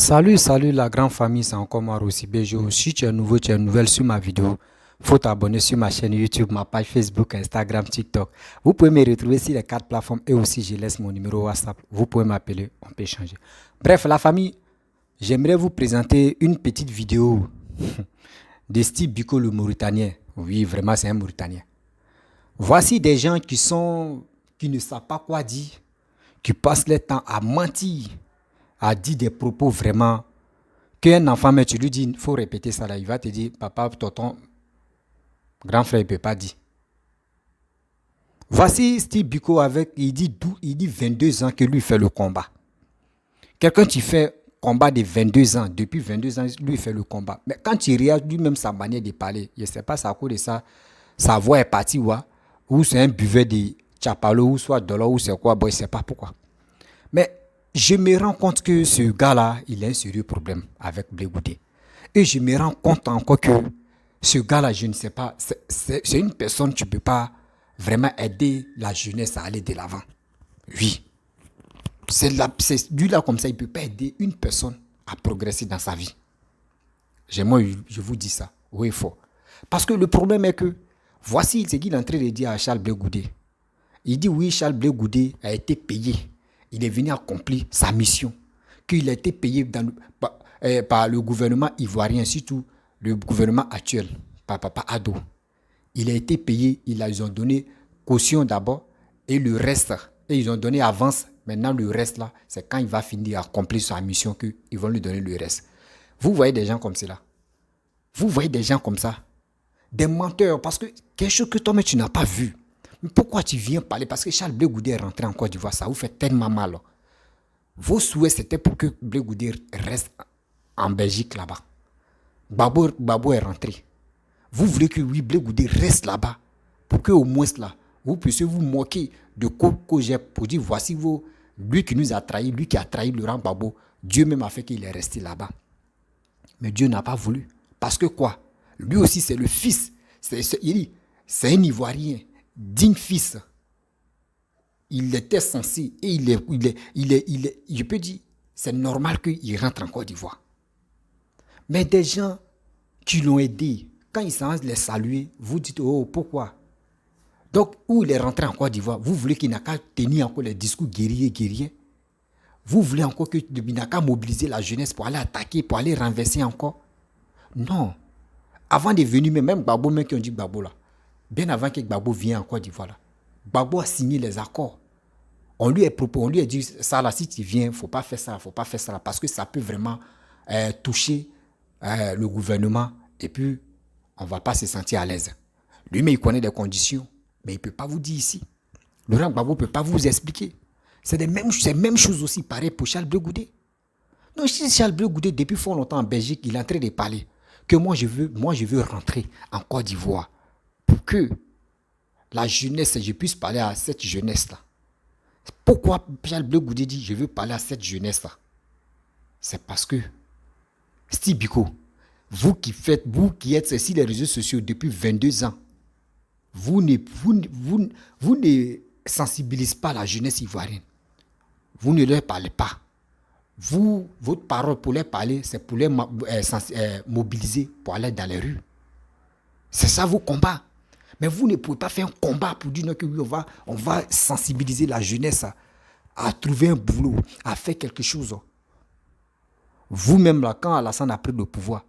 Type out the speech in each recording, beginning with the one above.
Salut la grande famille, c'est encore moi Rossi Bejo. Si tu es nouveau, tu es nouvelle sur ma vidéo, faut t'abonner sur ma chaîne YouTube, ma page Facebook, Instagram, TikTok. Vous pouvez me retrouver sur les quatre plateformes et aussi je laisse mon numéro WhatsApp. Vous pouvez m'appeler, on peut échanger. Bref, la famille, j'aimerais vous présenter une petite vidéo de Steve Biko le Mauritanien. Oui, vraiment, c'est un Mauritanien. Voici des gens qui ne savent pas quoi dire, qui passent leur temps à mentir, à dire des propos vraiment qu'un enfant, mais tu lui dis, il faut répéter ça là, il va te dire, papa, tonton, grand frère, il ne peut pas dire. Voici Steve Biko avec, il dit 22 ans que lui fait le combat. Quelqu'un qui fait combat de 22 ans, depuis 22 ans, lui fait le combat. Mais quand tu regardes lui-même sa manière de parler, je ne sais pas si à cause de ça, sa voix est partie ou c'est un buveur de chapalo, ou soit de l'eau, ou c'est quoi, bon, je ne sais pas pourquoi. Mais je me rends compte que ce gars-là, il a un sérieux problème avec Blé Goudé. Et je me rends compte encore que ce gars-là, je ne sais pas, c'est une personne, tu ne peux pas vraiment aider la jeunesse à aller de l'avant. Oui, c'est lui-là comme ça, il ne peut pas aider une personne à progresser dans sa vie. Moi, je vous dis ça, oui, il faut. Parce que le problème est que, voici ce qu'il est en train de dire à Charles Blé Goudé. Il dit oui, Charles Blé Goudé a été payé. Il est venu accomplir sa mission. Qu'il a été payé par le gouvernement ivoirien, surtout le gouvernement actuel, par Papa Ado. Il a été payé, ils ont donné caution d'abord et le reste, et ils ont donné avance. Maintenant, le reste là, c'est quand il va finir accomplir sa mission qu'ils vont lui donner le reste. Vous voyez des gens comme cela. Vous voyez des gens comme ça. Des menteurs, parce que quelque chose que toi-même tu n'as pas vu. Mais pourquoi tu viens parler? Parce que Charles Blé Goudé est rentré en Côte d'Ivoire, ça vous fait tellement mal. Vos souhaits, c'était pour que Blé Goudé reste en Belgique là-bas. Babo est rentré. Vous voulez que oui, Blé Goudé reste là-bas pour que au moins là, vous puissiez vous moquer de Kojep pour dire voici lui qui nous a trahis, lui qui a trahi Laurent Babo. Dieu même a fait qu'il est resté là-bas. Mais Dieu n'a pas voulu. Parce que quoi? Lui aussi, c'est le fils. C'est un Ivoirien, digne fils. Il était censé, et je peux dire, c'est normal qu'il rentre en Côte d'Ivoire. Mais des gens qui l'ont aidé, quand ils s'en les saluer, vous dites, oh, pourquoi? Donc, où il est rentré en Côte d'Ivoire, vous voulez qu'il n'a qu'à tenir encore les discours guerriers. Vous voulez encore qu'il n'a qu'à mobiliser la jeunesse pour aller attaquer, pour aller renverser encore? Non. Avant de venir, même Gbagbo, même qui ont dit Gbagbo là, bien avant que Gbagbo vienne en Côte d'Ivoire là, Gbagbo a signé les accords. On lui a dit, ça là, si tu viens, il ne faut pas faire ça, parce que ça peut vraiment toucher le gouvernement et puis on ne va pas se sentir à l'aise. Lui, mais il connaît des conditions, mais il ne peut pas vous dire ici. Laurent Gbagbo ne peut pas vous expliquer. C'est les mêmes choses aussi, pareil pour Charles Blé Goudé. Non, si Charles Blé Goudé, depuis fort longtemps en Belgique, il est en train de parler que moi je veux rentrer en Côte d'Ivoire pour que la jeunesse, je puisse parler à cette jeunesse-là. Pourquoi Charles Blé Goudé dit je veux parler à cette jeunesse-là? C'est parce que Steve Biko, vous qui êtes sur les réseaux sociaux depuis 22 ans, vous ne sensibilisez pas la jeunesse ivoirienne. Vous ne leur parlez pas. Votre parole pour les parler, c'est pour les mobiliser pour aller dans les rues. C'est ça vos combats. Mais vous ne pouvez pas faire un combat pour dire que oui, on va sensibiliser la jeunesse à trouver un boulot, à faire quelque chose. Vous-même, là, quand Alassane a pris le pouvoir,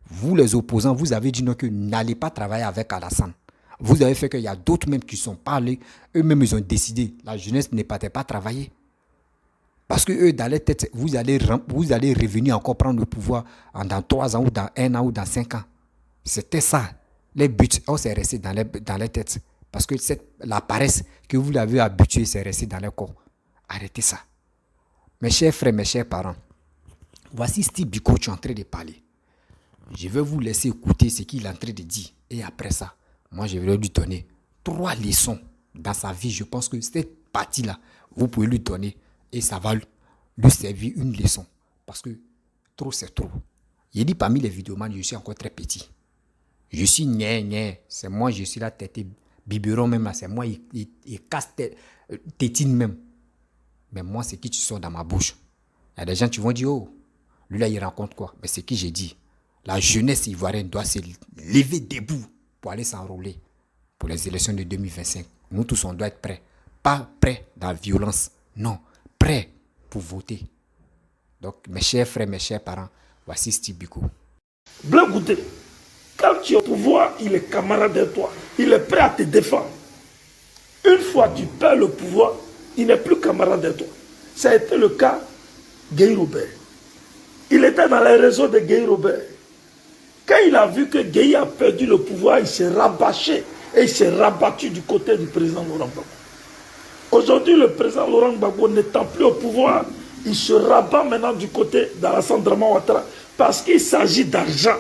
vous les opposants, vous avez dit que n'allez pas travailler avec Alassane. Vous avez fait qu'il y a d'autres même qui sont parlés, eux-mêmes ils ont décidé, la jeunesse ne partait pas travailler. Parce que eux, dans leur tête, vous allez revenir encore prendre le pouvoir dans 3 ans ou dans 1 an ou dans 5 ans. C'était ça. Les buts, c'est resté dans les têtes. Parce que la paresse que vous l'avez habituée, c'est resté dans leur corps. Arrêtez ça. Mes chers frères, mes chers parents, voici Steve Biko, tu es en train de parler. Je vais vous laisser écouter ce qu'il est en train de dire. Et après ça, moi, je vais lui donner 3 leçons dans sa vie. Je pense que cette partie-là, vous pouvez lui donner et ça va lui servir une leçon. Parce que trop, c'est trop. Il dit parmi les vidéomans, je suis encore très petit. Je suis niais. C'est moi, je suis la tête biberon même là. C'est moi, il casse tétine même. Mais moi, c'est qui tu sors dans ma bouche. Il y a des gens qui vont dire, oh, Lui là, il rencontre quoi? Mais c'est qui j'ai dit. La jeunesse ivoirienne doit se lever debout pour aller s'enrôler pour les élections de 2025. Nous tous, on doit être prêts. Pas prêts dans la violence. Non, prêts pour voter. Donc, mes chers frères, mes chers parents, voici Steve Biko. Blé Goudé, quand tu es au pouvoir, il est camarade de toi. Il est prêt à te défendre. Une fois que tu perds le pouvoir, il n'est plus camarade de toi. Ça a été le cas de Guy Robert. Il était dans les réseaux de Guy Robert. Quand il a vu que Guy a perdu le pouvoir, il s'est rabâché et il s'est rabattu du côté du président Laurent Gbagbo. Aujourd'hui, le président Laurent Gbagbo n'étant plus au pouvoir, il se rabat maintenant du côté d'Alassane Draman Ouattara parce qu'il s'agit d'argent.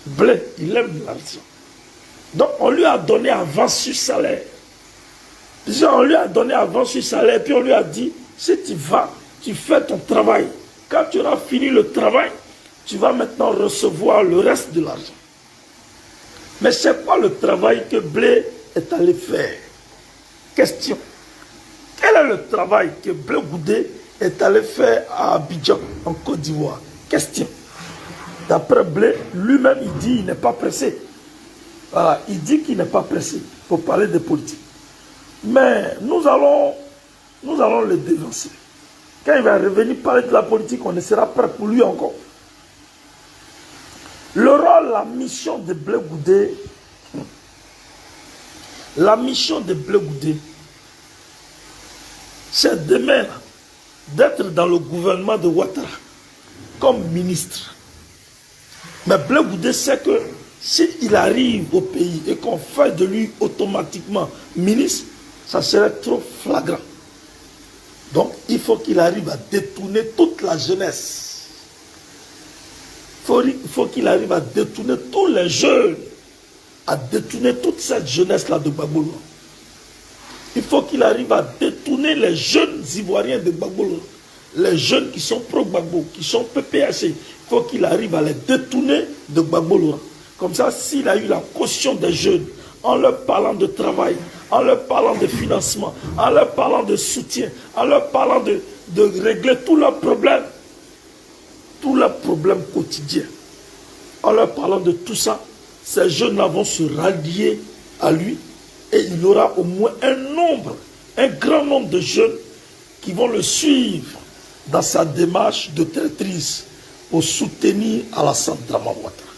Blé, il aime l'argent. Donc on lui a donné avance sur salaire. On lui a donné avance sur salaire, puis on lui a dit, si tu vas, tu fais ton travail. Quand tu auras fini le travail, tu vas maintenant recevoir le reste de l'argent. Mais c'est quoi le travail que Blé est allé faire? Question. Quel est le travail que Blé Goudé est allé faire à Abidjan, en Côte d'Ivoire? Question. D'après Blé, lui-même, il dit qu'il n'est pas pressé. Voilà, il dit qu'il n'est pas pressé pour parler de politique. Mais nous allons le dévancer. Quand il va revenir parler de la politique, on ne sera prêt pour lui encore. Le rôle, la mission de Blé Goudé, c'est demain d'être dans le gouvernement de Ouattara comme ministre. Mais Blé Goudé sait que s'il arrive au pays et qu'on fait de lui automatiquement ministre, ça serait trop flagrant. Donc il faut qu'il arrive à détourner toute la jeunesse. Il faut qu'il arrive à détourner tous les jeunes, à détourner toute cette jeunesse-là de Gbagbo. Il faut qu'il arrive à détourner les jeunes Ivoiriens de Gbagbo, les jeunes qui sont pro-Gbagbo, qui sont PPHC. Il faut qu'il arrive à les détourner de Gbagbo. Comme ça, s'il a eu la caution des jeunes, en leur parlant de travail, en leur parlant de financement, en leur parlant de soutien, en leur parlant de régler tous leurs problèmes quotidiens, en leur parlant de tout ça, ces jeunes-là vont se rallier à lui et il aura au moins un grand nombre de jeunes qui vont le suivre dans sa démarche de traîtrise pour soutenir Alassane Draman Ouattara.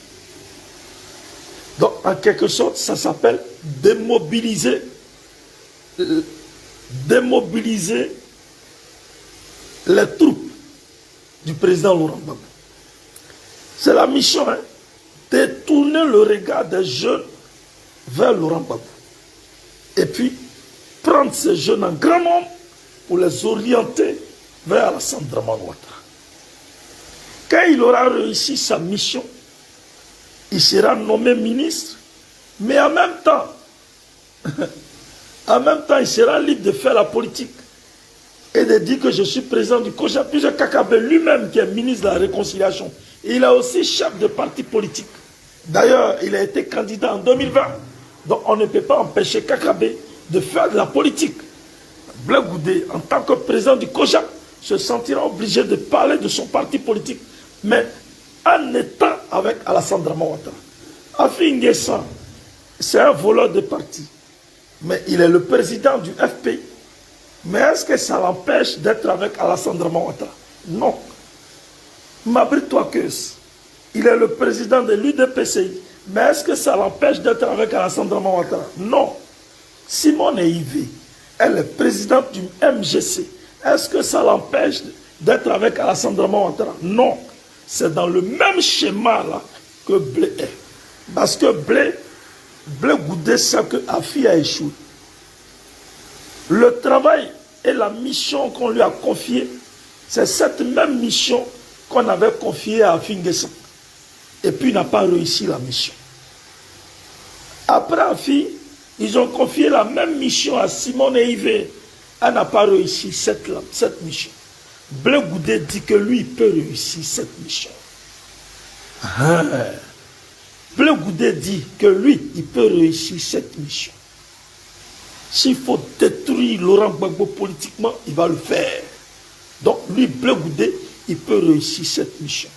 Donc, en quelque sorte, ça s'appelle démobiliser les troupes du président Laurent Gbagbo. C'est la mission, hein, détourner le regard des jeunes vers Laurent Gbagbo. Et puis, prendre ces jeunes en grand nombre pour les orienter vers Alassane Draman Ouattara. Quand il aura réussi sa mission, il sera nommé ministre, mais en même temps, il sera libre de faire la politique et de dire que je suis président du COJA. Puisque Kakabe lui-même, qui est ministre de la Réconciliation, il est aussi chef de parti politique. D'ailleurs, il a été candidat en 2020. Donc on ne peut pas empêcher Kakabe de faire de la politique. Blé Goudé, en tant que président du COJA, se sentira obligé de parler de son parti politique, mais en étant avec Alassane Draman Ouattara. Afi N'Guessan, c'est un voleur de parti, mais il est le président du FPI. Mais est-ce que ça l'empêche d'être avec Alassane Draman Ouattara? Non. Mabri Touakeus, il est le président de l'UDPCI, mais est-ce que ça l'empêche d'être avec Alassane Draman Ouattara? Non. Simone Yvé, elle est présidente du MGC. Est-ce que ça l'empêche d'être avec Alassane Draman Ouattara? Non. C'est dans le même schéma là que Blé est. Parce que Blé Goudé sait que Afi a échoué. Le travail et la mission qu'on lui a confiée, c'est cette même mission qu'on avait confiée à Afi N'Guessan. Et puis il n'a pas réussi la mission. Après Afi, ils ont confié la même mission à Simone Yvé. Elle n'a pas réussi cette mission. Blé Goudé dit que lui, il peut réussir cette mission. Blé Goudé dit que lui, il peut réussir cette mission. S'il faut détruire Laurent Gbagbo politiquement, il va le faire. Donc lui, Blé Goudé, il peut réussir cette mission.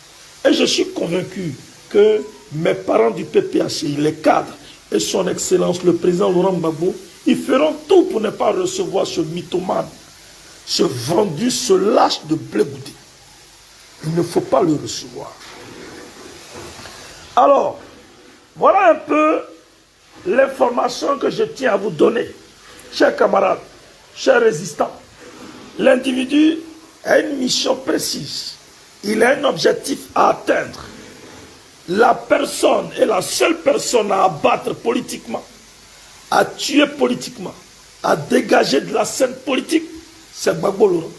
Et je suis convaincu que mes parents du PPACI, les cadres et son Excellence, le président Laurent Gbagbo, ils feront tout pour ne pas recevoir ce mythomane, ce vendu, ce lâche de Blé Goudé. Il ne faut pas le recevoir. Alors, voilà un peu l'information que je tiens à vous donner, chers camarades, chers résistants. L'individu a une mission précise. Il a un objectif à atteindre. La personne est la seule personne à abattre politiquement, à tuer politiquement, à dégager de la scène politique, c'est Gbagbo Laurent.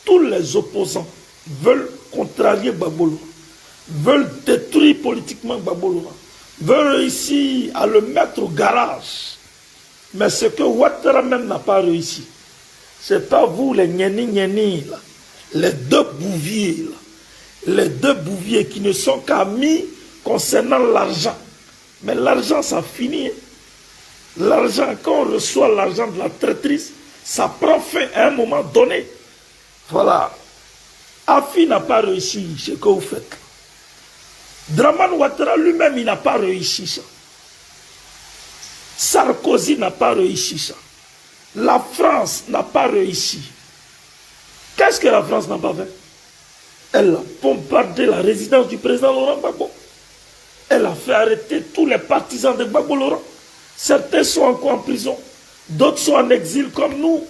Tous les opposants veulent contrarier Gbagbo Laurent, veulent détruire politiquement Gbagbo Laurent, veulent réussir à le mettre au garage. Mais ce que Ouattara même n'a pas réussi, c'est pas vous les gnéni là, les deux bouviers là. Les deux bouviers qui ne sont qu'amis concernant l'argent. Mais l'argent, ça finit. L'argent, quand on reçoit l'argent de la traîtrise, ça prend fin à un moment donné. Voilà. Afi n'a pas réussi ce que vous faites. Draman Ouattara lui-même, il n'a pas réussi ça. Sarkozy n'a pas réussi ça. La France n'a pas réussi. Qu'est-ce que la France n'a pas fait? Elle a bombardé la résidence du président Laurent Gbagbo. Elle a fait arrêter tous les partisans de Gbagbo Laurent. Certains sont encore en prison, d'autres sont en exil comme nous.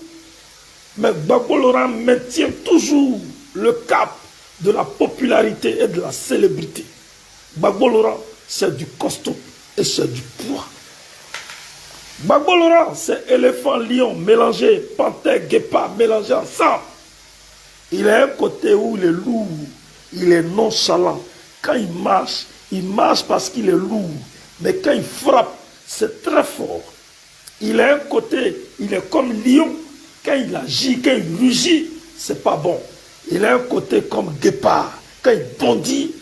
Mais Gbagbo Laurent maintient toujours le cap de la popularité et de la célébrité. Gbagbo Laurent, c'est du costaud et c'est du poids. Gbagbo Laurent, c'est éléphant, lion mélangé, panthère, guépard mélangé ensemble. Il a un côté où il est lourd, il est nonchalant. Quand il marche parce qu'il est lourd. Mais quand il frappe, c'est très fort. Il a un côté, il est comme lion. Quand il agit, quand il rugit, c'est pas bon. Il a un côté comme guépard. Quand il bondit,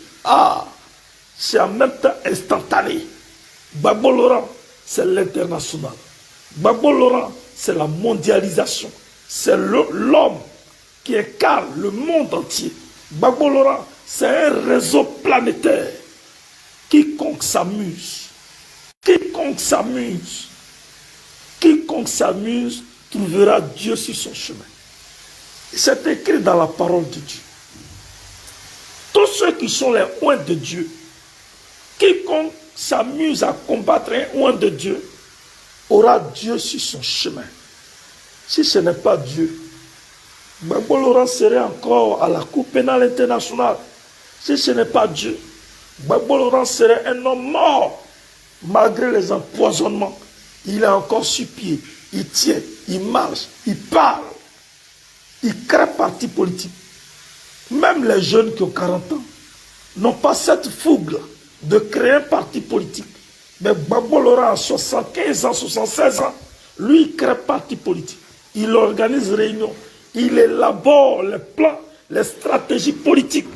c'est en même temps instantané. Gbagbo Laurent, c'est l'international. Gbagbo Laurent, c'est la mondialisation. C'est l'homme qui incarne le monde entier. Gbagbo Laurent, c'est un réseau planétaire. Quiconque s'amuse, trouvera Dieu sur son chemin. C'est écrit dans la parole de Dieu. Tous ceux qui sont les oints de Dieu, quiconque s'amuse à combattre un oint de Dieu, aura Dieu sur son chemin. Si ce n'est pas Dieu, Gbagbo Laurent serait encore à la Cour pénale internationale. Si ce n'est pas Dieu, Gbagbo Laurent serait un homme mort. Malgré les empoisonnements, il est encore sur pied. Il tient, il marche, il parle. Il crée parti politique. Même les jeunes qui ont 40 ans n'ont pas cette fougue de créer un parti politique. Mais Gbagbo Laurent a 75 ans, 76 ans. Lui, il crée parti politique. Il organise réunions. Il élabore les plans, les stratégies politiques.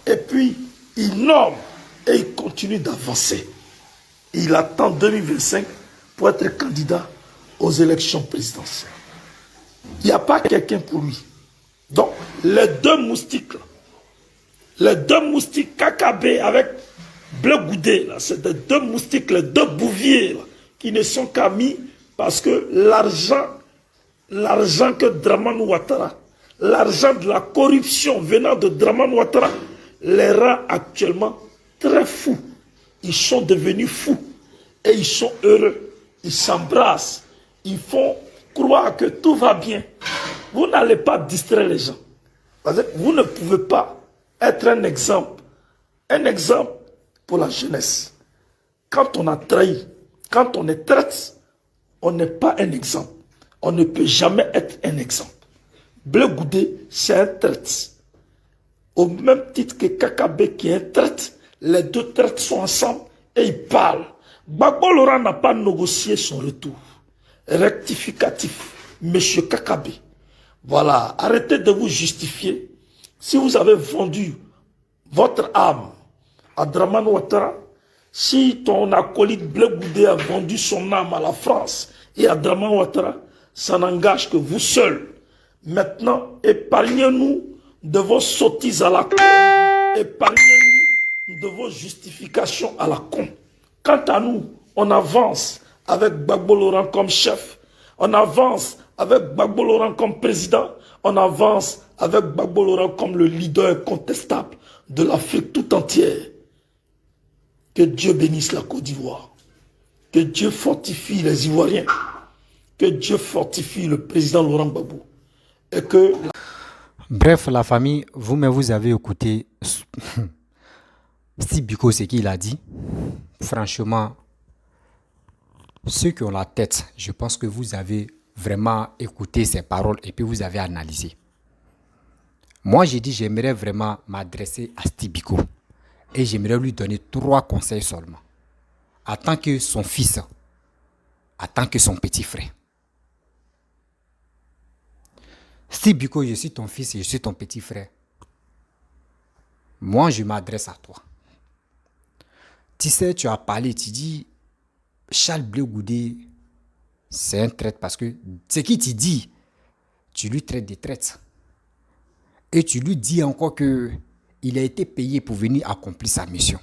Et puis, il nomme et il continue d'avancer. Il attend 2025 pour être candidat aux élections présidentielles. Il n'y a pas quelqu'un pour lui. Donc, les deux moustiques, KKB avec Blé Goudé, c'est des deux moustiques, les deux bouviers là, qui ne sont qu'amis parce que l'argent que Draman Ouattara, l'argent de la corruption venant de Draman Ouattara, les rend actuellement très fous. Ils sont devenus fous et ils sont heureux. Ils s'embrassent. Ils font croire que tout va bien. Vous n'allez pas distraire les gens. Parce que vous ne pouvez pas être un exemple pour la jeunesse. Quand on a trahi, quand on est traître, on n'est pas un exemple. On ne peut jamais être un exemple. Blé Goudé, c'est un traître. Au même titre que KKB qui est un traître, les deux traîtres sont ensemble et ils parlent. Gbagbo Laurent n'a pas négocié son retour. Rectificatif, monsieur KKB. Voilà, arrêtez de vous justifier. Si vous avez vendu votre âme à Draman Ouattara, si ton acolyte Blé Goudé a vendu son âme à la France et à Draman Ouattara, ça n'engage que vous seul. Maintenant, épargnez-nous de vos sottises à la con, épargnez-nous de vos justifications à la con. Quant à nous, on avance avec Gbagbo Laurent comme chef, on avance avec Gbagbo Laurent comme président, on avance avec Gbagbo Laurent comme le leader incontestable de l'Afrique tout entière. Que Dieu bénisse la Côte d'Ivoire, que Dieu fortifie les Ivoiriens, que Dieu fortifie le président Laurent Gbagbo. Et que... Bref, la famille, vous-même, vous avez écouté Steve Biko, ce qu'il a dit. Franchement, ceux qui ont la tête, je pense que vous avez vraiment écouté ses paroles et puis vous avez analysé. Moi, j'ai dit, j'aimerais vraiment m'adresser à Steve Biko et j'aimerais lui donner 3 conseils seulement. En tant que son fils, en tant que son petit frère. Steve Biko, je suis ton fils et je suis ton petit frère. Moi, je m'adresse à toi. Tu sais, tu as parlé, tu dis, Charles Blé Goudé, c'est un traître parce que ce qu'il te dit, tu lui traites de traître. Et tu lui dis encore que il a été payé pour venir accomplir sa mission.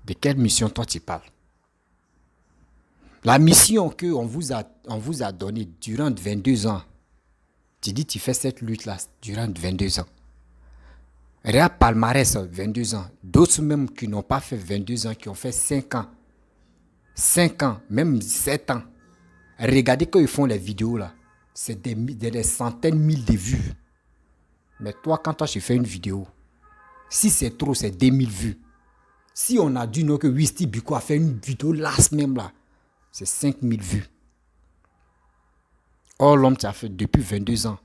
De quelle mission toi tu parles? La mission qu'on vous a donnée durant 22 ans, tu dis tu fais cette lutte-là durant 22 ans. Réa palmarès, 22 ans. D'autres même qui n'ont pas fait 22 ans, qui ont fait 5 ans. 5 ans, même 7 ans. Regardez quand ils font les vidéos là. C'est des centaines de mille de vues. Mais toi, quand tu fais une vidéo, si c'est trop, c'est 2000 vues. Si on a dit non que Steve Biko a fait une vidéo là même là, c'est 5000 vues. Or, l'homme, tu as fait depuis 22 ans.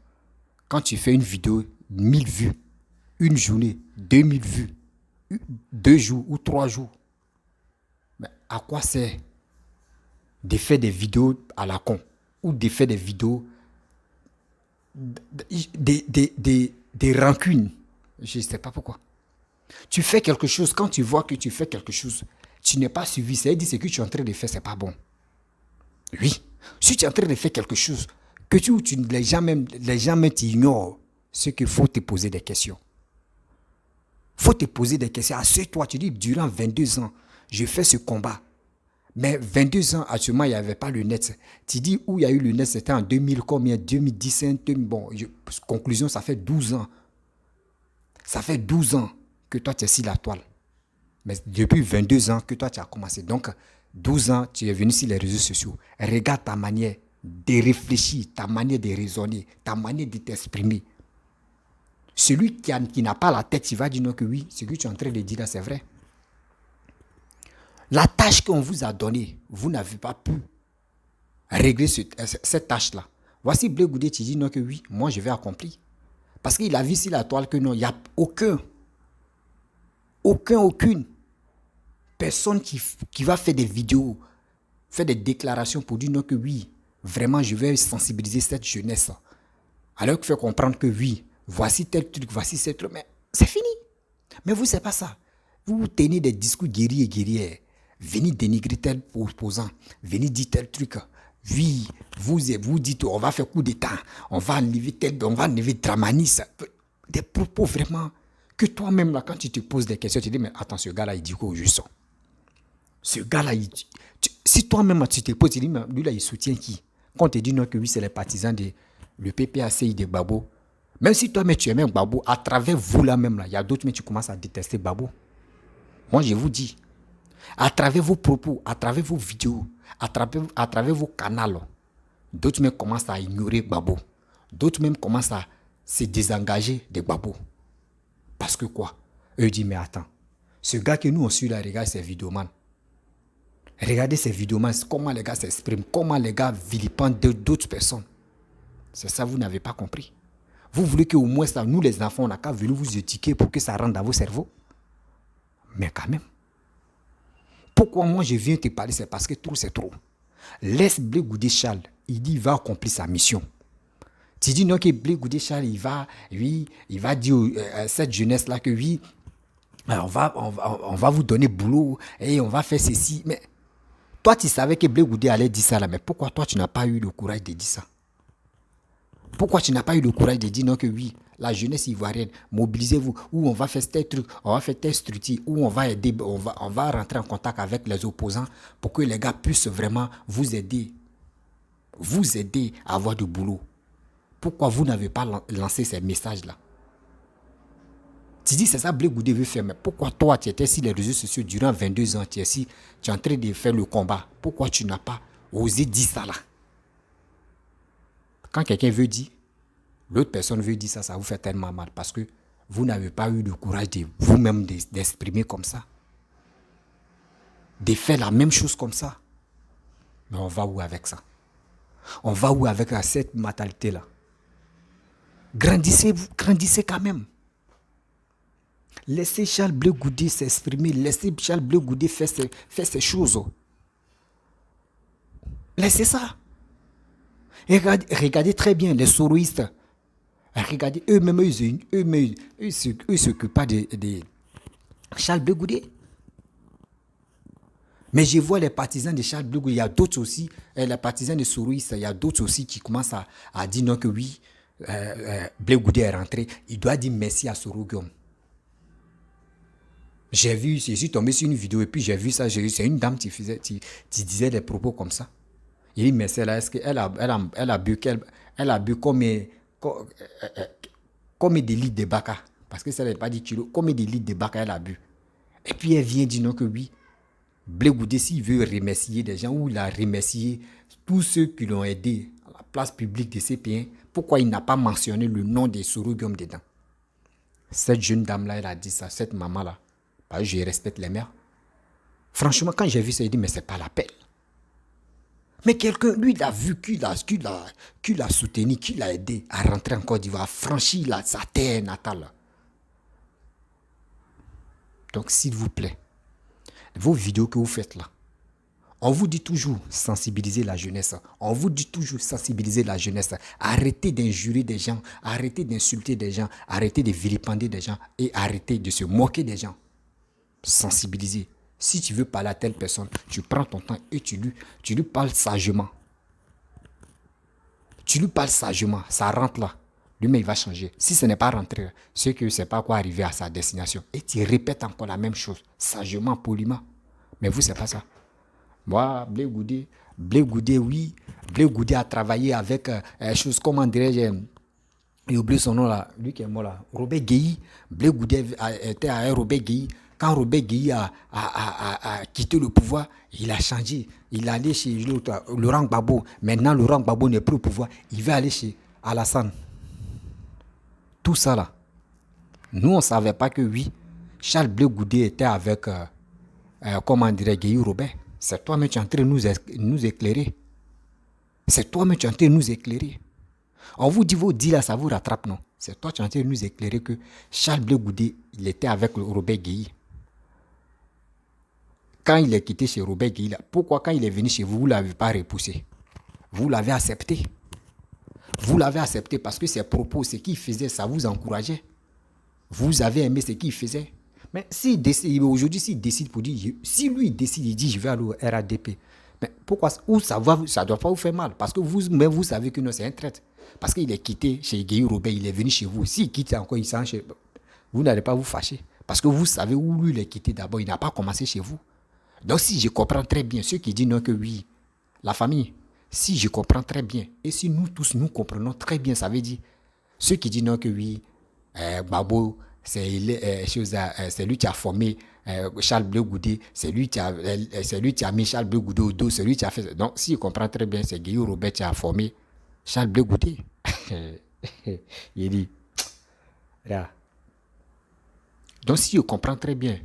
Quand tu fais une vidéo, 1000 vues, une journée, 2000 vues, 2 jours ou 3 jours. Mais à quoi sert de faire des vidéos à la con ou de faire des vidéos des rancunes? Je ne sais pas pourquoi. Tu fais quelque chose, quand tu vois que tu fais quelque chose, tu n'es pas suivi, c'est-à-dire ce que tu es en train de faire, ce n'est pas bon. Oui, si tu es en train de faire quelque chose, que les gens même t'ignorent, c'est qu'il faut te poser des questions. Il faut te poser des questions. Assieds-toi, tu dis, durant 22 ans, je fais ce combat. Mais 22 ans, actuellement, il n'y avait pas le net. Tu dis où il y a eu le net, c'était en 2000, combien? 2010, bon, conclusion, ça fait 12 ans. Ça fait 12 ans que toi, tu es sur la toile. Mais depuis 22 ans que toi, tu as commencé. Donc, 12 ans, tu es venu sur les réseaux sociaux. Regarde ta manière de réfléchir, ta manière de raisonner, ta manière de t'exprimer. Celui qui n'a pas la tête, il va dire non que oui, ce que tu es en train de dire là, c'est vrai. La tâche qu'on vous a donnée, vous n'avez pas pu régler cette tâche-là. Voici Blé Goudé, tu dis non que oui, moi je vais accomplir. Parce qu'il a vu sur la toile que non, il n'y a aucune personne qui va faire des vidéos, faire des déclarations pour dire non que oui, vraiment je vais sensibiliser cette jeunesse. Alors qu'il faut comprendre que oui, voici tel truc, voici tel truc, mais c'est fini. Mais vous, c'est pas ça. Vous tenez des discours guerriers et guerrières. Venez dénigrer tel opposant, venez dire tel truc. Oui, vous dites on va faire coup d'état, on va enlever Dramanis. Des propos vraiment que toi-même là, quand tu te poses des questions, tu te dis mais attends, ce gars-là il dit quoi au juste? Ce gars-là, si toi-même tu te poses, tu te dis mais lui là il soutient qui? Quand on te dit non que oui c'est les partisans de le PPACI de Gbagbo. Même si toi-même tu aimes Gbagbo, à travers vous là même là, il y a d'autres mais tu commences à détester Gbagbo. Moi je vous dis. À travers vos propos, à travers vos vidéos, à travers vos canaux, d'autres même commencent à ignorer Gbagbo. D'autres même commencent à se désengager de Gbagbo. Parce que quoi? Eux disent, mais attends, ce gars que nous on suit là, regarde ces vidéomans. Regardez ces vidéomans, comment les gars s'expriment, comment les gars vilipendent d'autres personnes. C'est ça, vous n'avez pas compris. Vous voulez qu'au moins ça, nous les enfants, on n'a qu'à venir vous éduquer pour que ça rentre dans vos cerveaux. Mais quand même. Pourquoi moi je viens te parler, c'est parce que trop c'est trop. Laisse Blé Goudé Charles, il dit il va accomplir sa mission. Tu dis non que Blé Goudé Charles, il va dire à cette jeunesse-là que oui, on va vous donner boulot et on va faire ceci. Mais toi tu savais que Blé Goudé allait dire ça là, mais pourquoi toi tu n'as pas eu le courage de dire ça? Pourquoi tu n'as pas eu le courage de dire non que oui, la jeunesse ivoirienne, mobilisez-vous, ou on va faire tel truc, on va faire tel structure, ou on va aider, on va rentrer en contact avec les opposants pour que les gars puissent vraiment vous aider à avoir du boulot. Pourquoi vous n'avez pas lancé ces messages-là? Tu dis, c'est ça Blé Goudé veut faire, mais pourquoi toi, tu étais sur les réseaux sociaux durant 22 ans, tu es en train de faire le combat? Pourquoi tu n'as pas osé dire ça là? Quand quelqu'un veut dire, l'autre personne veut dire ça, ça vous fait tellement mal parce que vous n'avez pas eu le courage de vous-même d'exprimer comme ça. De faire la même chose comme ça. Mais on va où avec ça? On va où avec cette mentalité-là? Grandissez quand même. Laissez Charles Blé Goudé s'exprimer. Laissez Charles Blé Goudé faire ses choses. Laissez ça. Et regardez très bien les soroïstes. Regardez, eux-mêmes, ils s'occupent pas de Charles Blé Goudé. Mais je vois les partisans de Charles Blé Goudé. Il y a d'autres aussi, les partisans de soroïstes, il y a d'autres aussi qui commencent à dire non que oui, Blé Goudé est rentré. Il doit dire merci à Soro Guillaume. Je suis tombé sur une vidéo et puis j'ai vu ça. C'est une dame qui disait des propos comme ça. Il dit, mais celle-là, est-ce qu'elle a bu combien de litres de baka? Parce que ça n'est pas dit kilo. Combien de litres de baka elle a bu? Et puis elle vient dire non que oui. Blé Goudé, s'il veut remercier des gens ou il a remercié tous ceux qui l'ont aidé à la place publique de CP1, pourquoi il n'a pas mentionné le nom de Soro Guillaume dedans? Cette jeune dame-là, elle a dit ça, cette maman-là. Parce que je respecte les mères. Franchement, quand j'ai vu ça, il dit, mais c'est pas la peine. Mais quelqu'un, lui, il a vu qu'il a soutenu, qu'il a aidé à rentrer en Côte d'Ivoire, à franchir sa terre natale. Donc, s'il vous plaît, vos vidéos que vous faites là, on vous dit toujours sensibiliser la jeunesse. On vous dit toujours sensibiliser la jeunesse. Arrêtez d'injurer des gens, arrêtez d'insulter des gens, arrêtez de vilipender des gens et arrêtez de se moquer des gens. Sensibiliser. Si tu veux parler à telle personne, tu prends ton temps et tu lui parles sagement. Tu lui parles sagement, ça rentre là. Lui-même, il va changer. Si ce n'est pas rentré, c'est que c'est pas quoi arriver à sa destination. Et tu répètes encore la même chose, sagement, poliment. Mais vous, c'est pas ça. Moi, Blé Goudé, oui. Blé Goudé a travaillé avec chose, comment dirais-je, j'ai oublié son nom là, lui qui est mort là, Robert Guéhi. Blé Goudé était avec Robert Guéhi. Quand Robert Guéhi a quitté le pouvoir, il a changé. Il est allé chez Laurent Gbagbo. Maintenant, Laurent Gbagbo n'est plus au pouvoir. Il va aller chez Alassane. Tout ça là. Nous, on ne savait pas que oui, Charles Blé Goudé était avec, comment dirait Guéhi Robert. C'est toi-même qui es en train de nous éclairer. C'est toi-même qui es en train de nous éclairer. On vous dit vos dits là, ça vous rattrape, non? C'est toi qui es en train de nous éclairer que Charles Blé Goudé, il était avec Robert Guéhi. Quand il est quitté chez Robert Guéhi, pourquoi quand il est venu chez vous, vous ne l'avez pas repoussé? Vous l'avez accepté. Vous l'avez accepté parce que ses propos, ce qu'il faisait, ça vous encourageait. Vous avez aimé ce qu'il faisait. Mais aujourd'hui, s'il décide pour dire, si lui décide, il dit, je vais aller au RADP. Mais pourquoi? Ou ça ne doit pas vous faire mal. Parce que vous-même, vous savez que non, c'est un traître. Parce qu'il est quitté chez Guéhi Robert, il est venu chez vous. S'il quitte encore, il s'en chez vous, n'allez pas vous fâcher. Parce que vous savez où lui, il est quitté d'abord. Il n'a pas commencé chez vous. Donc, si je comprends très bien, ceux qui disent non que oui, la famille, si je comprends très bien, et si nous tous, nous comprenons très bien, ça veut dire, ceux qui disent non que oui, Babo, c'est lui qui a formé Charles Blé Goudé, c'est lui qui a mis Charles Blé Goudé au dos, c'est lui qui a fait. Donc, si je comprends très bien, c'est Guéhi Robert qui a formé Charles Blé Goudé. Il dit, là. Donc, si je comprends très bien,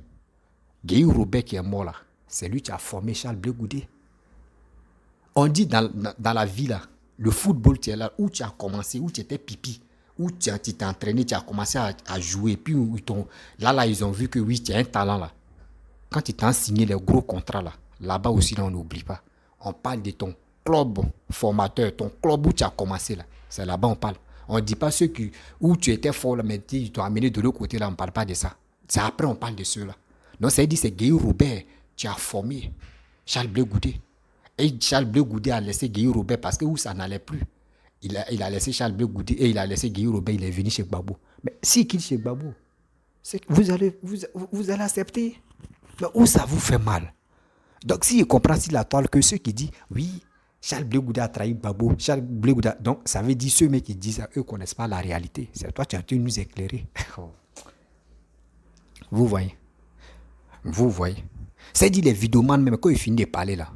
Guéhi Robert qui est mort là, c'est lui qui a formé Charles Blé Goudé. On dit dans la vie là, le football, tu es là, où tu as commencé, où tu étais pipi, où tu t'es entraîné, tu as commencé à jouer, puis là, ils ont vu que oui, tu as un talent là. Quand ils t'ont signé les gros contrats là, là-bas aussi, là, on n'oublie pas. On parle de ton club formateur, ton club où tu as commencé là. C'est là-bas on parle. On ne dit pas ceux où tu étais fort là, mais ils t'ont amené de l'autre côté là, on ne parle pas de ça. C'est après on parle de ceux-là. Donc ça veut dire c'est Guéhi Robert qui a formé Charles Blé Goudé. Et Charles Blé Goudé a laissé Guéhi Robert parce que où ça n'allait plus. il a laissé Charles Blé Goudé et il a laissé Guy Robert, il est venu chez Gbagbo. Mais s'il quitte chez Gbagbo, c'est que vous allez accepter. Mais où ça vous fait mal? Donc, s'il comprend sur la toile que ceux qui disent, oui, Charles Blé Goudé a trahi Gbagbo, Charles Blé Goudé, donc ça veut dire ceux qui disent ça, eux ne connaissent pas la réalité. C'est toi qui as dû nous éclairer. Vous voyez? Vous voyez? C'est dit les vidéomans, même quand ils finissent de parler là,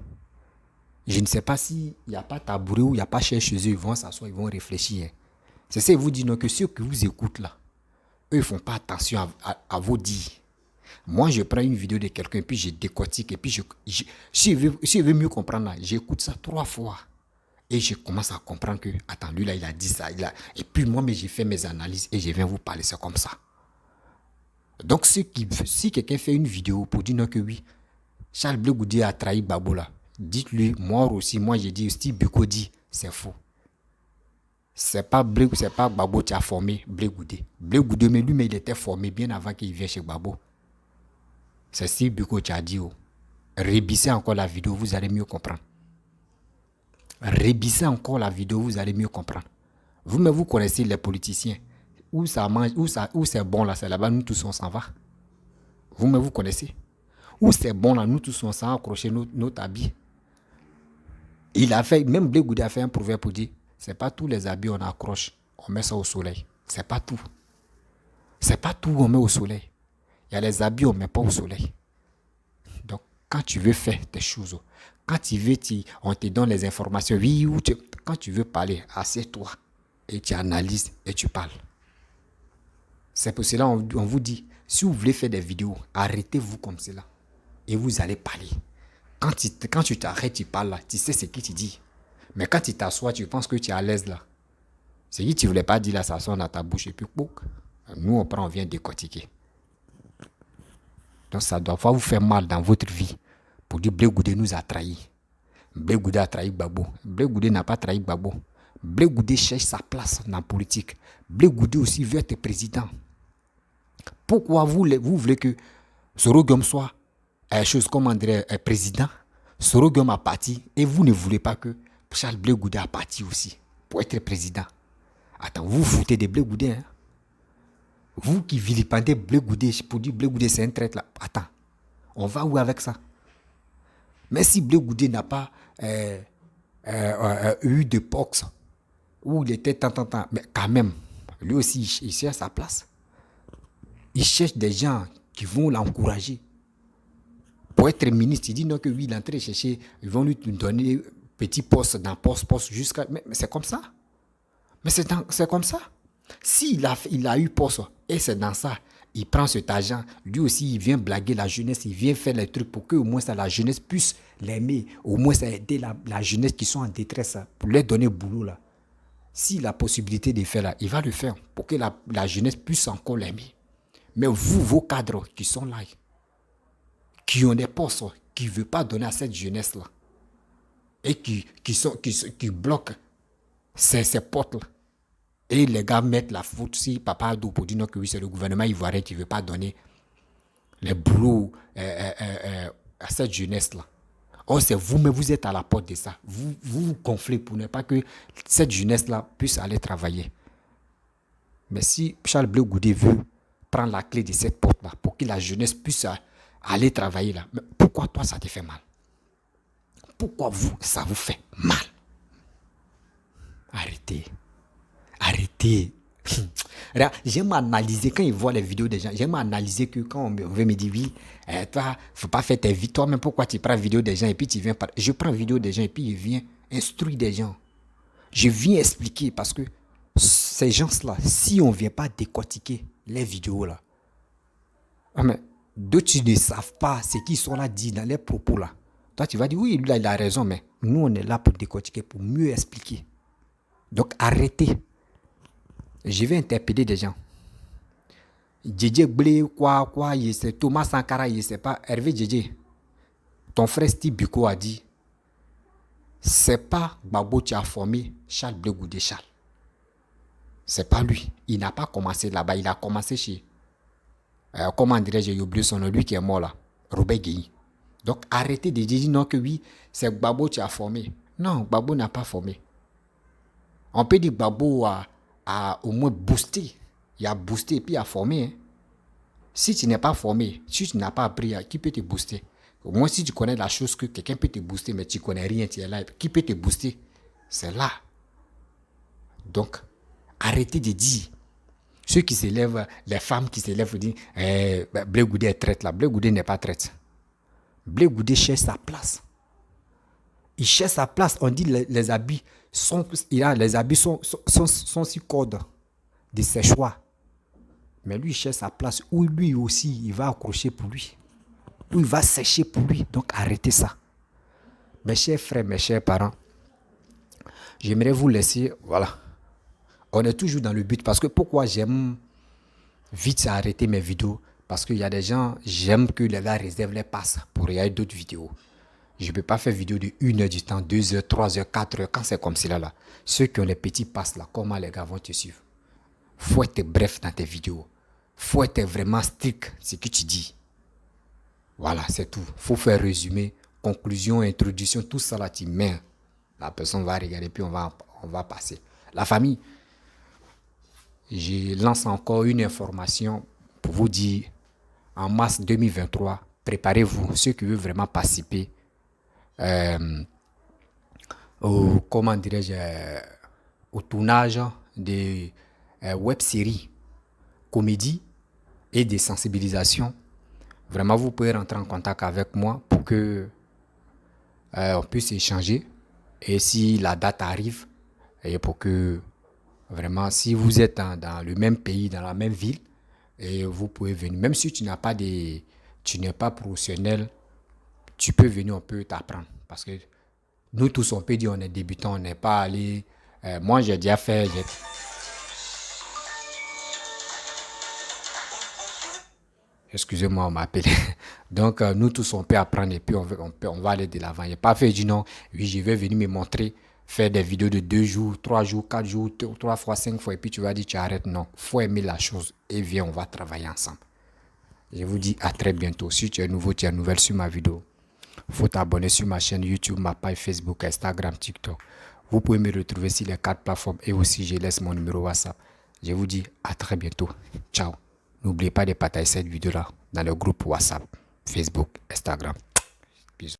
je ne sais pas s'il n'y a pas tabouret ou il n'y a pas chaise chez eux, ils vont s'asseoir, ils vont réfléchir. C'est ça, ils vous disent non, que ceux qui vous écoutent là, eux, ils ne font pas attention à vos dires. Moi, je prends une vidéo de quelqu'un, puis je décortique, et puis si je veux mieux comprendre, là, j'écoute ça 3 fois. Et je commence à comprendre que, attends, lui là, il a dit ça. Et puis moi, mais j'ai fait mes analyses et je viens vous parler, c'est comme ça. Donc, si quelqu'un fait une vidéo pour dire non que oui, Charles Blé Goudé a trahi Gbagbo là, dites-lui, moi aussi, moi j'ai dit, Steve Biko dit, c'est faux. C'est pas Gbagbo qui a formé Blé Goudé. Blé Goudé, mais lui, mais il était formé bien avant qu'il vienne chez Gbagbo. C'est Steve Biko qui a dit, oh, rebissez encore la vidéo, vous allez mieux comprendre. Rebissez encore la vidéo, vous allez mieux comprendre. Vous-même, vous connaissez les politiciens. Où ça mange, où c'est bon là, c'est là-bas, nous tous on s'en va. Vous-même, vous connaissez. Où c'est bon là, nous tous on s'en va accrocher notre habit. Il a fait, même Blé Goudé a fait un proverbe pour dire, c'est pas tous les habits on accroche, on met ça au soleil. C'est pas tout. C'est pas tout on met au soleil. Il y a les habits on met pas au soleil. Donc, quand tu veux faire tes choses, quand tu veux, on te donne les informations, oui, quand tu veux parler, assieds-toi et tu analyses et tu parles. C'est pour cela on vous dit, si vous voulez faire des vidéos, arrêtez-vous comme cela et vous allez parler. Quand tu t'arrêtes, tu parles là, tu sais ce que tu dis. Mais quand tu t'assois, tu penses que tu es à l'aise là. Ce que tu ne voulais pas dire là, ça sonne dans ta bouche et puis pouc. Nous, on vient décortiquer. Donc ça doit pas vous faire mal dans votre vie pour dire Blé Goudé nous a trahis. Blé Goudé a trahi Gbagbo. Blé Goudé n'a pas trahi Gbagbo. Blé Goudé cherche sa place dans la politique. Blé Goudé aussi veut être président. Pourquoi vous voulez que Sorogum soit président? Sorogum a parti et vous ne voulez pas que Charles Blé Goudé a parti aussi pour être président. Attends, vous foutez de Blé Goudé, hein? Vous qui vilipendez Blé Goudé pour dire Blé Goudé c'est un traître là. Attends, on va où avec ça? Mais si Blé Goudé n'a pas eu de pox, où il était tant, mais quand même, lui aussi il cherche sa place. Il cherche des gens qui vont l'encourager. Pour être ministre, il dit non que oui, il est en train de chercher, ils vont lui donner petit poste dans poste jusqu'à... Mais c'est comme ça. Mais c'est comme ça. S'il a eu poste et c'est dans ça, il prend cet argent, lui aussi il vient blaguer la jeunesse, il vient faire les trucs pour que au moins ça, la jeunesse puisse l'aimer, au moins ça aider la jeunesse qui sont en détresse pour leur donner boulot là. S'il a la possibilité de faire là, il va le faire pour que la jeunesse puisse encore l'aimer. Mais vous, vos cadres qui sont là, qui ont des postes, qui ne veulent pas donner à cette jeunesse là, et qui bloquent ces portes là. Et les gars mettent la faute si Papa Adou pour dire non que oui, c'est le gouvernement ivoirien qui ne veut pas donner les boulots à cette jeunesse-là. Or, c'est vous, mais vous êtes à la porte de ça. Vous gonflez pour ne pas que cette jeunesse-là puisse aller travailler. Mais si Charles Blé Goudé veut prendre la clé de cette porte-là pour que la jeunesse puisse aller travailler là, mais pourquoi toi, ça te fait mal? Pourquoi vous, ça vous fait mal? Arrêtez. Arrêtez. J'aime analyser, quand ils voient les vidéos des gens, j'aime analyser que quand on veut me dire, oui, toi, il ne faut pas faire tes vidéos, toi-même, pourquoi tu prends vidéo des gens et puis tu viens par... Je prends vidéo des gens et puis je viens instruire des gens. Je viens expliquer parce que ces gens-là, si on ne vient pas décortiquer les vidéos là, mais d'autres ne savent pas ce qu'ils sont là dit dans les propos là. Toi, tu vas dire, oui, lui là, il a raison, mais nous, on est là pour décortiquer, pour mieux expliquer. Donc, arrêtez. Je vais interpeller des gens. Djedje Blé, quoi, c'est Thomas Sankara, je sais pas, Hervé Djedje. Ton frère Steve Biko a dit, c'est pas Gbagbo qui a formé Charles Blé Goudé Charles. C'est pas lui. Il n'a pas commencé là-bas, il a commencé chez, comment dirais-je, j'ai oublié son nom, lui qui est mort là, Robert Guéhi. Donc arrêtez de dire non que oui, c'est Gbagbo qui a formé. Non, Gbagbo n'a pas formé. On peut dire Gbagbo a au moins boosté. Il a boosté et puis il a formé. Hein. Si tu n'es pas formé, si tu n'as pas appris, qui peut te booster? Au moins, si tu connais la chose que quelqu'un peut te booster, mais tu ne connais rien, tu es là, qui peut te booster? C'est là. Donc, arrêtez de dire. Ceux qui se lèvent, les femmes qui se lèvent, disent Blé Goudé est traite là. Blé Goudé n'est pas traite. Blé Goudé cherche sa place. Il cherche sa place. On dit les habits sont si codes de ses choix. Mais lui, il cherche sa place où lui aussi, il va accrocher pour lui. Où il va sécher pour lui. Donc, arrêtez ça. Mes chers frères, mes chers parents, j'aimerais vous laisser, voilà. On est toujours dans le but. Parce que pourquoi j'aime vite arrêter mes vidéos? Parce qu'il y a des gens, j'aime que les gars réservent les passes pour regarder d'autres vidéos. Je ne peux pas faire vidéo de 1 heure du temps, 2 heures, 3 heures, 4 heures, quand c'est comme cela là. Ceux qui ont les petits passes là, comment les gars vont te suivre? Faut être bref dans tes vidéos. Faut être vraiment strict, ce que tu dis. Voilà, c'est tout. Faut faire résumé, conclusion, introduction, tout ça là, tu mets. La personne va regarder, puis on va passer. La famille, je lance encore une information pour vous dire, en mars 2023, préparez-vous, ceux qui veulent vraiment participer au, comment dirais-je, au tournage de web-séries, comédie et de sensibilisation. Vraiment, vous pouvez rentrer en contact avec moi pour que on puisse échanger. Et si la date arrive, et pour que vraiment, si vous êtes dans le même pays, dans la même ville, et vous pouvez venir. Même si tu n'es pas professionnel, tu peux venir, on peut t'apprendre. Parce que nous tous, on peut dire on est débutants, on n'est pas allé. Moi, j'ai déjà fait. Excusez-moi, on m'appelle. Donc, nous tous, on peut apprendre et puis on va aller de l'avant. Il n'y a pas fait du non. Oui, je vais venir me montrer, faire des vidéos de 2 jours, 3 jours, 4 jours, 3 fois, 5 fois, et puis tu vas dire tu arrêtes. Non, il faut aimer la chose et viens, on va travailler ensemble. Je vous dis à très bientôt. Si tu es nouveau, tu es nouvelle sur ma vidéo, il faut t'abonner sur ma chaîne YouTube, ma page Facebook, Instagram, TikTok. Vous pouvez me retrouver sur les 4 plateformes et aussi je laisse mon numéro WhatsApp. Je vous dis à très bientôt. Ciao. N'oubliez pas de partager cette vidéo-là dans le groupe WhatsApp, Facebook, Instagram.